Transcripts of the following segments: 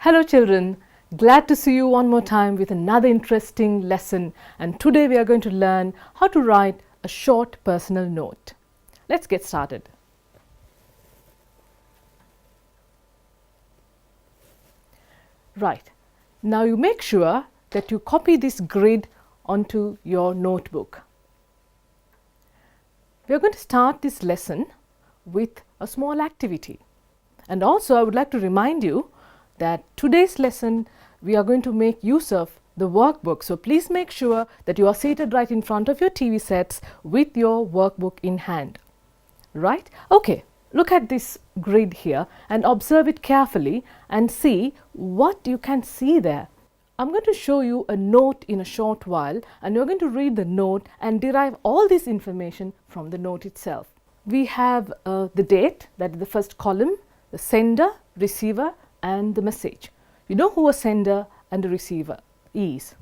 Hello children, glad to see you one more time with another interesting lesson, and today we are going to learn how to write a short personal note. Let's get started. Right, now you make sure that you copy this grid onto your notebook. We are going to start this lesson with a small activity, and also I would like to remind you that today's lesson we are going to make use of the workbook. So please make sure that you are seated right in front of your TV sets with your workbook in hand. Right? Okay, look at this grid here and observe it carefully and see what you can see there. I'm going to show you a note in a short while, and you're going to read the note and derive all this information from the note itself. We have the date, that is the first column, the sender, receiver, and the message. You know who a sender and a receiver is.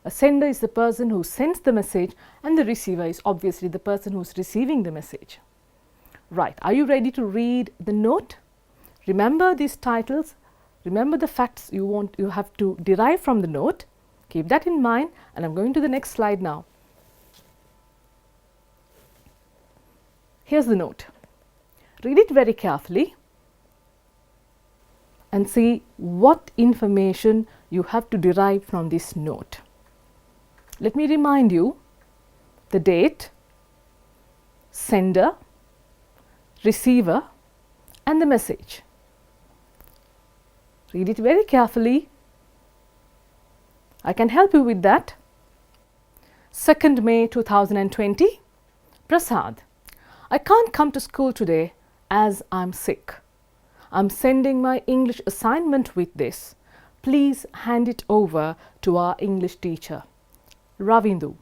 A sender is the person who sends the message, and the receiver is obviously the person who is receiving the message. Right, are you ready to read the note? Remember these titles, remember the facts you have to derive from the note. Keep that in mind, and I'm going to the next slide now. Here's the note. Read it very carefully and see what information you have to derive from this note. Let me remind you the date, sender, receiver, and the message. Read it very carefully. I can help you with that. 2nd May 2020. Prasad, I can't come to school today as I'm sick. I'm sending my English assignment with this. Please hand it over to our English teacher, Ravindu.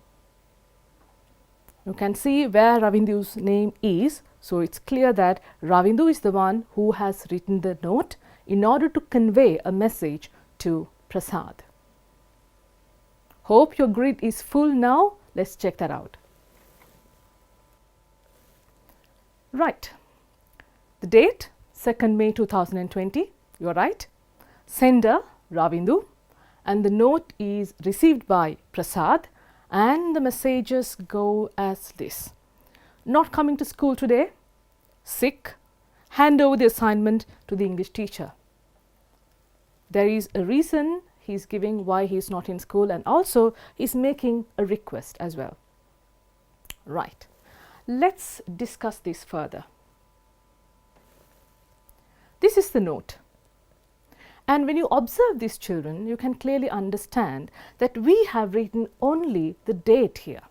You can see where Ravindu's name is, so it's clear that Ravindu is the one who has written the note in order to convey a message to Prasad. Hope your grid is full now. Let's check that out. Right, the date 2nd May 2020, you are right. Sender Ravindu, and the note is received by Prasad, and the messages go as this: not coming to school today, sick, hand over the assignment to the English teacher. There is a reason he is giving why he is not in school, and also he is making a request as well. Right, let's discuss this further. This is the note, and when you observe these children, you can clearly understand that we have written only the date here.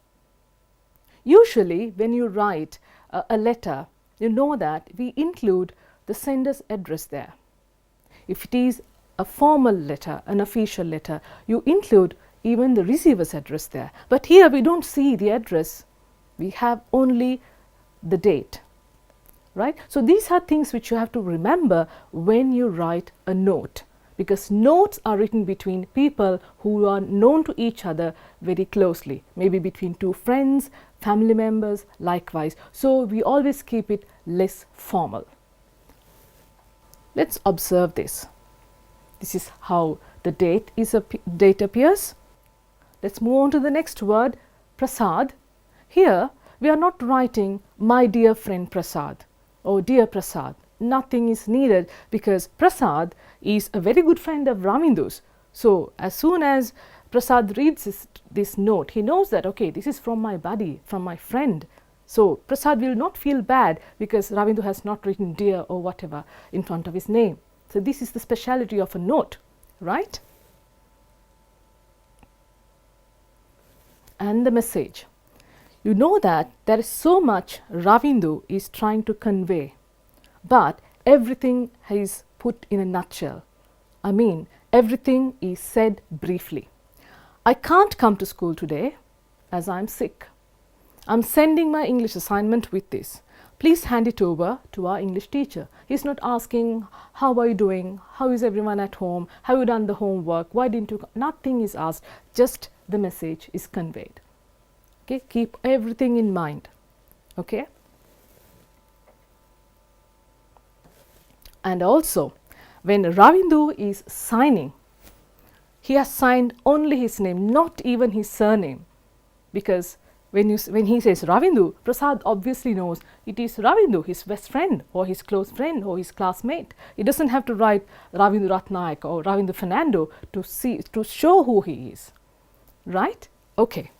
Usually when you write a letter, you know that we include the sender's address there. If it is a formal letter, an official letter, you include even the receiver's address there. But here we don't see the address, we have only the date. Right? So these are things which you have to remember when you write a note, because notes are written between people who are known to each other very closely, maybe between two friends, family members, likewise. So we always keep it less formal. Let's observe this. This is how the date appears. Let's move on to the next word, Prasad. Here we are not writing my dear friend Prasad. Oh dear Prasad, nothing is needed, because Prasad is a very good friend of Ravindu's. So as soon as Prasad reads this note, he knows that okay, this is from my buddy, from my friend. So Prasad will not feel bad because Ravindu has not written dear or whatever in front of his name. So this is the speciality of a note, right? And the message. You know that there is so much Ravindu is trying to convey, but everything is put in a nutshell. I mean, everything is said briefly. I can't come to school today as I'm sick. I'm sending my English assignment with this. Please hand it over to our English teacher. He's not asking, how are you doing? How is everyone at home? Have you done the homework? Why didn't you? Nothing is asked, just the message is conveyed. Okay, keep everything in mind. Okay, and also when Ravindu is signing, he has signed only his name, not even his surname, because when he says Ravindu, Prasad obviously knows it is Ravindu, his best friend or his close friend or his classmate. He doesn't have to write Ravindu Ratnaik or Ravindu Fernando to show who he is, right? Okay.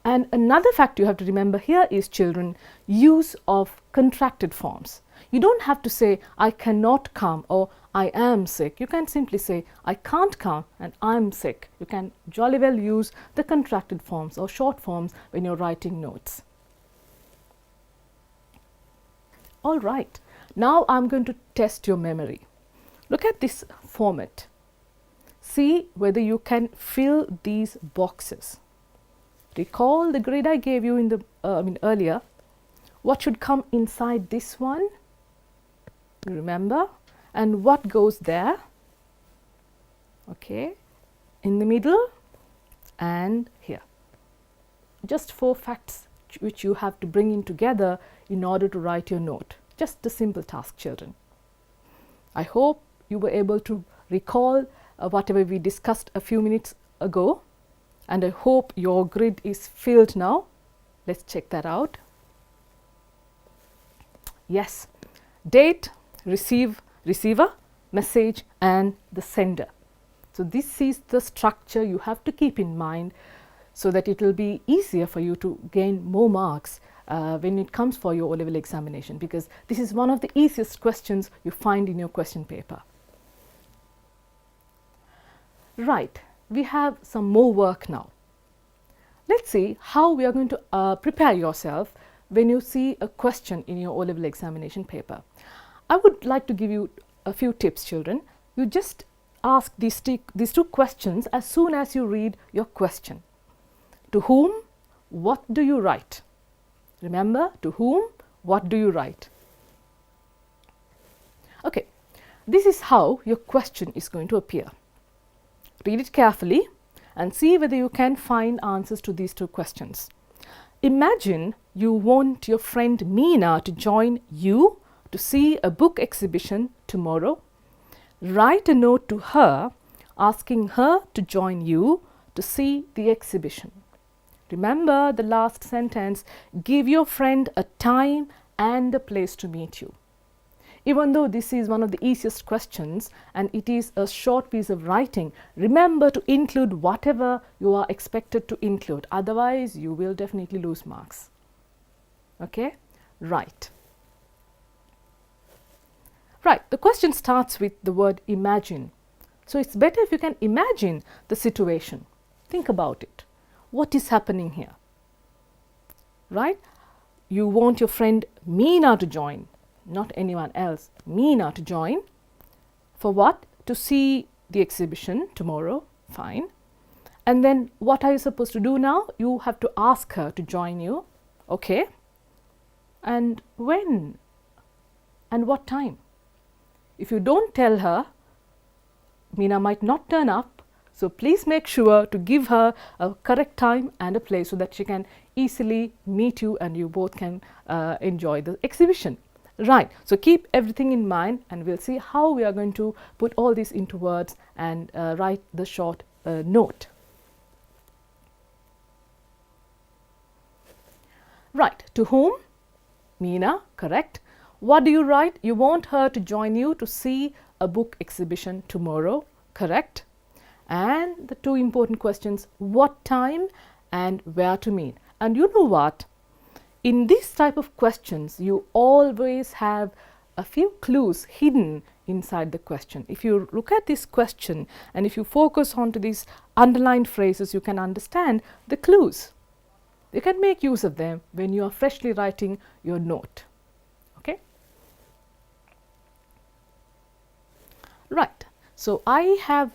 And another fact you have to remember here is, children, use of contracted forms. You don't have to say I cannot come or I am sick. You can simply say I can't come and I'm sick. You can jolly well use the contracted forms or short forms when you're writing notes. All right, now I'm going to test your memory. Look at this format. See whether you can fill these boxes. Recall the grid I gave you in the earlier. What should come inside this one? You remember? And what goes there? Okay, in the middle and here. Just 4 facts which you have to bring in together in order to write your note. Just a simple task, children. I hope you were able to recall whatever we discussed a few minutes ago, and I hope your grid is filled now. Let's check that out. Yes, date, receiver, message and the sender. So this is the structure you have to keep in mind so that it will be easier for you to gain more marks when it comes for your O-level examination, because this is one of the easiest questions you find in your question paper. Right, we have some more work now. Let's see how we are going to prepare yourself when you see a question in your O-level examination paper. I would like to give you a few tips, children. You just ask these two questions as soon as you read your question. To whom, what do you write? Remember, to whom, what do you write? Okay, this is how your question is going to appear. Read it carefully and see whether you can find answers to these two questions. Imagine you want your friend Meena to join you to see a book exhibition tomorrow. Write a note to her asking her to join you to see the exhibition. Remember the last sentence, give your friend a time and a place to meet you. Even though this is one of the easiest questions and it is a short piece of writing, remember to include whatever you are expected to include. Otherwise, you will definitely lose marks. Okay? Right. Right, the question starts with the word imagine. So it's better if you can imagine the situation. Think about it. What is happening here? Right? You want your friend Meena to join, not anyone else, Meena to join. For what? To see the exhibition tomorrow. Fine. And then what are you supposed to do now? You have to ask her to join you. Okay. And when? And what time? If you don't tell her, Meena might not turn up. So please make sure to give her a correct time and a place so that she can easily meet you and you both can enjoy the exhibition. Right, so keep everything in mind and we'll see how we are going to put all this into words and write the short note. Right, to whom? Meena, correct. What do you write? You want her to join you to see a book exhibition tomorrow, correct. And the two important questions, what time and where to meet. And you know what? In this type of questions, you always have a few clues hidden inside the question. If you look at this question and if you focus onto these underlined phrases, you can understand the clues. You can make use of them when you are freshly writing your note. Okay? Right. So I have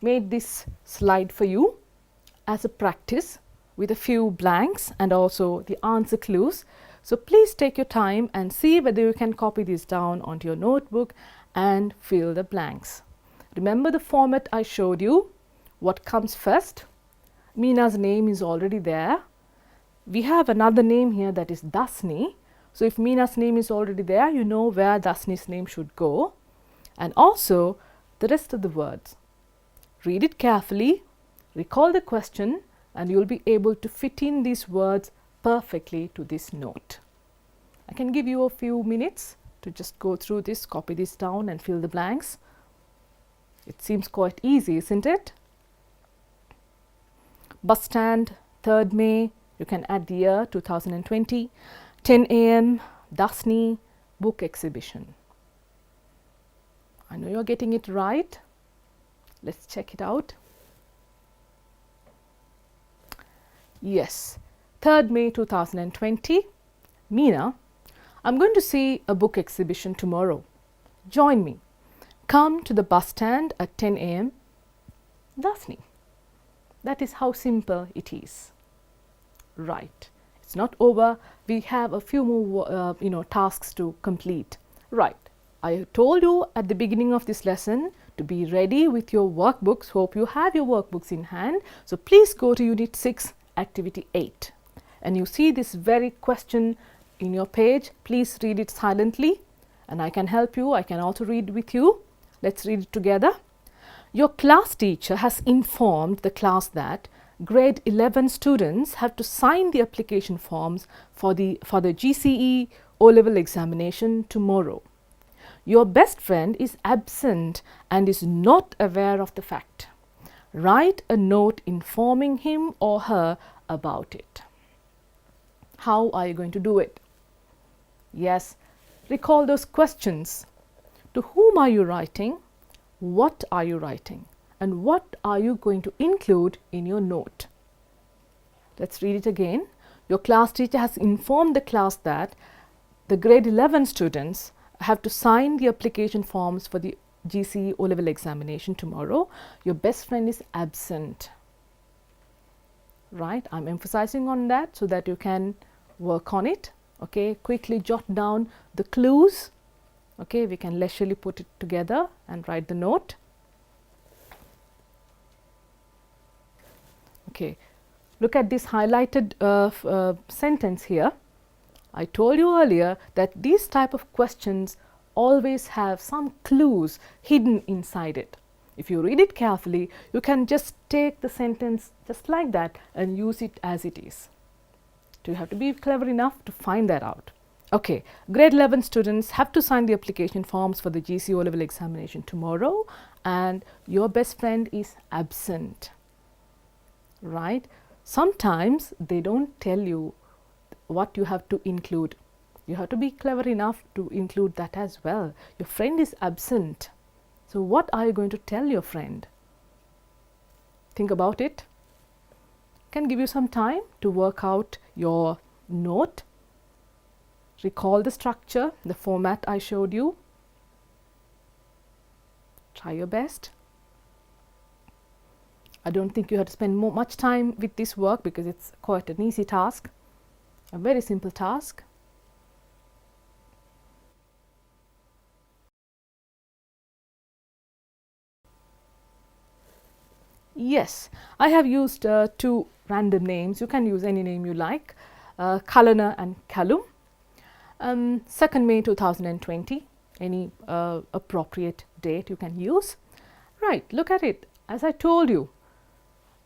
made this slide for you as a practice with a few blanks and also the answer clues. So please take your time and see whether you can copy these down onto your notebook and fill the blanks. Remember the format I showed you. What comes first? Meena's name is already there. we have another name here, that is Dasni. So if Meena's name is already there, you know where Dasni's name should go, and also the rest of the words. Read it carefully, recall the question, and you will be able to fit in these words perfectly to this note. I can give you a few minutes to just go through this, copy this down and fill the blanks. It seems quite easy, isn't it? Bus stand, 3rd May, you can add the year 2020, 10 a.m, Dasni, book exhibition. I know you're getting it right. Let's check it out. Yes, 3rd May 2020. Meena, I'm going to see a book exhibition tomorrow. Join me. Come to the bus stand at 10 a.m. Dasni. That is how simple it is. Right. It's not over. We have a few more tasks to complete. Right. I told you at the beginning of this lesson to be ready with your workbooks. Hope you have your workbooks in hand. So please go to Unit 6, Activity 8. And you see this very question in your page. Please read it silently, and I can help you. I can also read with you. Let's read it together. Your class teacher has informed the class that grade 11 students have to sign the application forms for the GCE O-level examination tomorrow. Your best friend is absent and is not aware of the fact. Write a note informing him or her about it. How are you going to do it? Yes, recall those questions. To whom are you writing? What are you writing? And what are you going to include in your note? Let's read it again. Your class teacher has informed the class that the grade 11 students have to sign the application forms for the GCE O-level examination tomorrow. Your best friend is absent. Right? I'm emphasizing on that so that you can work on it. Okay, quickly jot down the clues. Okay, we can leisurely put it together and write the note. Okay, look at this highlighted sentence here. I told you earlier that these type of questions always have some clues hidden inside it. If you read it carefully, you can just take the sentence just like that and use it as it is. So you have to be clever enough to find that out. Okay, grade 11 students have to sign the application forms for the GCE O-level examination tomorrow, and your best friend is absent. Right? Sometimes they don't tell you what you have to include. You have to be clever enough to include that as well. Your friend is absent. So what are you going to tell your friend? Think about it. Can give you some time to work out your note. Recall the structure, the format I showed you. Try your best. I don't think you have to spend much time with this work because it's quite an easy task, a very simple task. Yes, I have used two random names. You can use any name you like, Kalana and Callum. 2nd May 2020, any appropriate date you can use. Right, look at it. As I told you,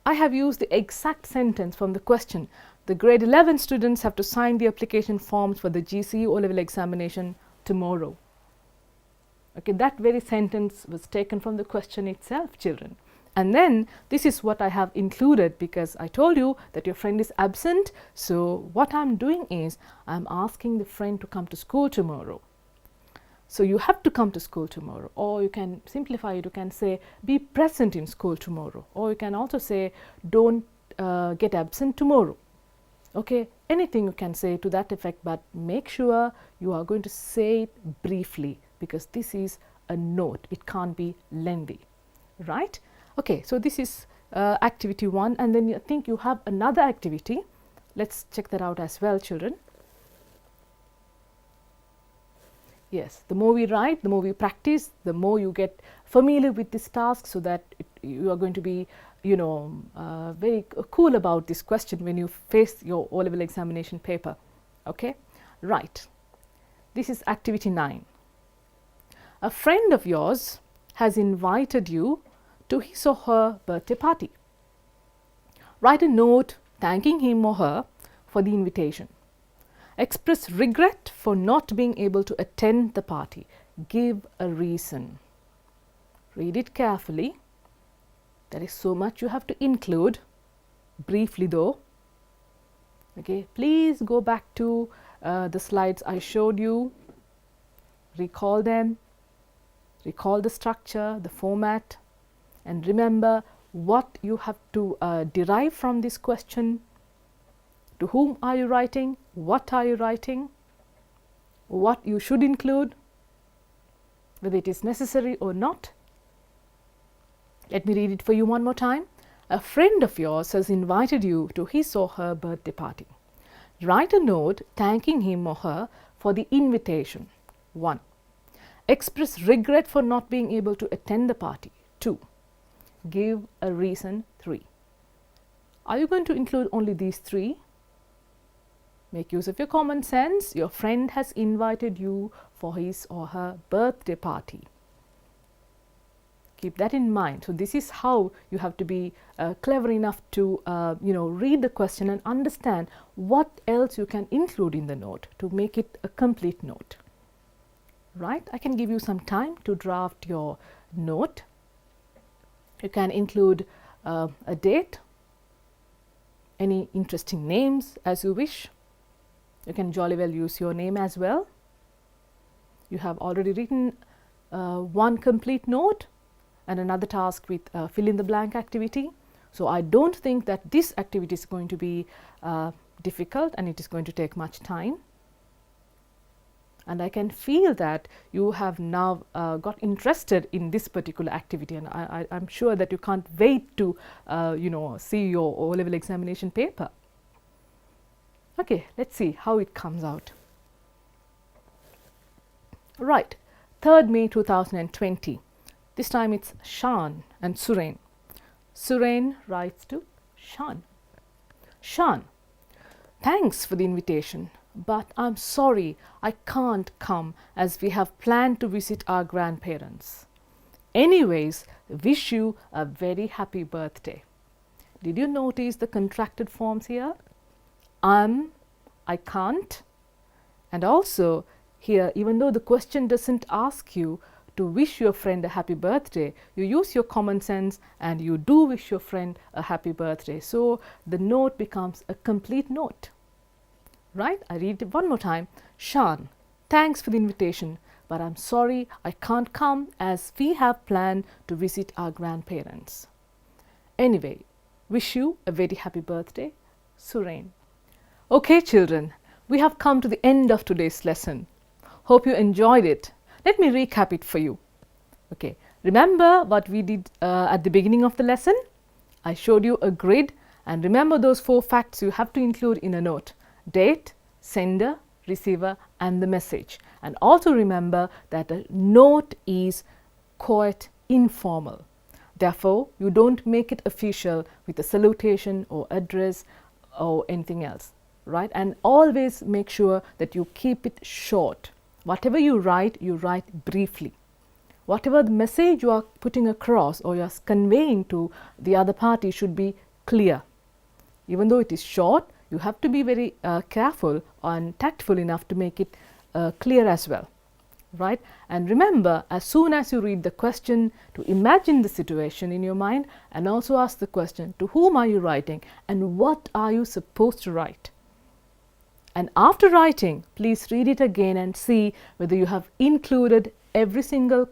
I have used the exact sentence from the question. The grade 11 students have to sign the application forms for the GCE O-level examination tomorrow. Okay, that very sentence was taken from the question itself, children. And then this is what I have included because I told you that your friend is absent. So what I'm doing is I'm asking the friend to come to school tomorrow. So you have to come to school tomorrow, or you can simplify it. You can say be present in school tomorrow, or you can also say don't get absent tomorrow. Okay, anything you can say to that effect, but make sure you are going to say it briefly because this is a note. It can't be lengthy, right? Okay, so this is activity 1, and then I think you have another activity. Let's check that out as well, children. Yes, the more we write, the more we practice, the more you get familiar with this task, so that you are going to be, very cool about this question when you face your O-level examination paper. Okay, right. This is activity 9. A friend of yours has invited you to his or her birthday party. Write a note thanking him or her for the invitation. Express regret for not being able to attend the party. Give a reason. Read it carefully. There is so much you have to include, briefly though. Okay, please go back to the slides I showed you. Recall them. Recall the structure, the format, and remember what you have to derive from this question. To whom are you writing? What are you writing? What you should include, whether it is necessary or not. Let me read it for you one more time. A friend of yours has invited you to his or her birthday party. Write a note thanking him or her for the invitation. 1. Express regret for not being able to attend the party. 2. Give a reason. 3. Are you going to include only these 3? Make use of your common sense. Your friend has invited you for his or her birthday party. Keep that in mind. So this is how you have to be clever enough to read the question and understand what else you can include in the note to make it a complete note. Right? I can give you some time to draft your note. You can include a date, any interesting names as you wish. You can jolly well use your name as well. You have already written one complete note and another task with fill in the blank activity. So I don't think that this activity is going to be difficult and it is going to take much time. And I can feel that you have now got interested in this particular activity, and I'm sure that you can't wait to see your O-level examination paper. Okay, let's see how it comes out. Right, 3rd May 2020. This time it's Shan and Suren. Suren writes to Shan. Shan, thanks for the invitation, but I'm sorry I can't come as we have planned to visit our grandparents. Anyways, wish you a very happy birthday. Did you notice the contracted forms here? I can't. And also here, even though the question doesn't ask you to wish your friend a happy birthday, you use your common sense and you do wish your friend a happy birthday. So the note becomes a complete note. Right? I read it one more time. Shan, thanks for the invitation, but I'm sorry I can't come as we have planned to visit our grandparents. Anyway, wish you a very happy birthday, Suren. Okay, children, we have come to the end of today's lesson. Hope you enjoyed it. Let me recap it for you. Okay, remember what we did at the beginning of the lesson? I showed you a grid, and remember those 4 facts you have to include in a note: date, sender, receiver, and the message. And also remember that a note is quite informal. Therefore, you don't make it official with a salutation or address or anything else, right? And always make sure that you keep it short. Whatever you write briefly. Whatever the message you are putting across or you are conveying to the other party should be clear. Even though it is short, you have to be very careful and tactful enough to make it clear as well, right? And remember, as soon as you read the question, to imagine the situation in your mind and also ask the question, to whom are you writing and what are you supposed to write? And after writing, please read it again and see whether you have included every single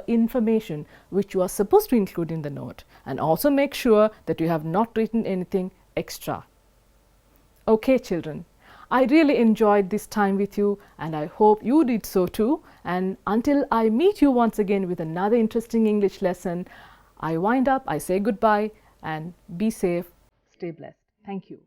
information which you are supposed to include in the note, and also make sure that you have not written anything extra. Okay, children, I really enjoyed this time with you and I hope you did so too. And until I meet you once again with another interesting English lesson, I wind up, I say goodbye and be safe, stay blessed. Thank you.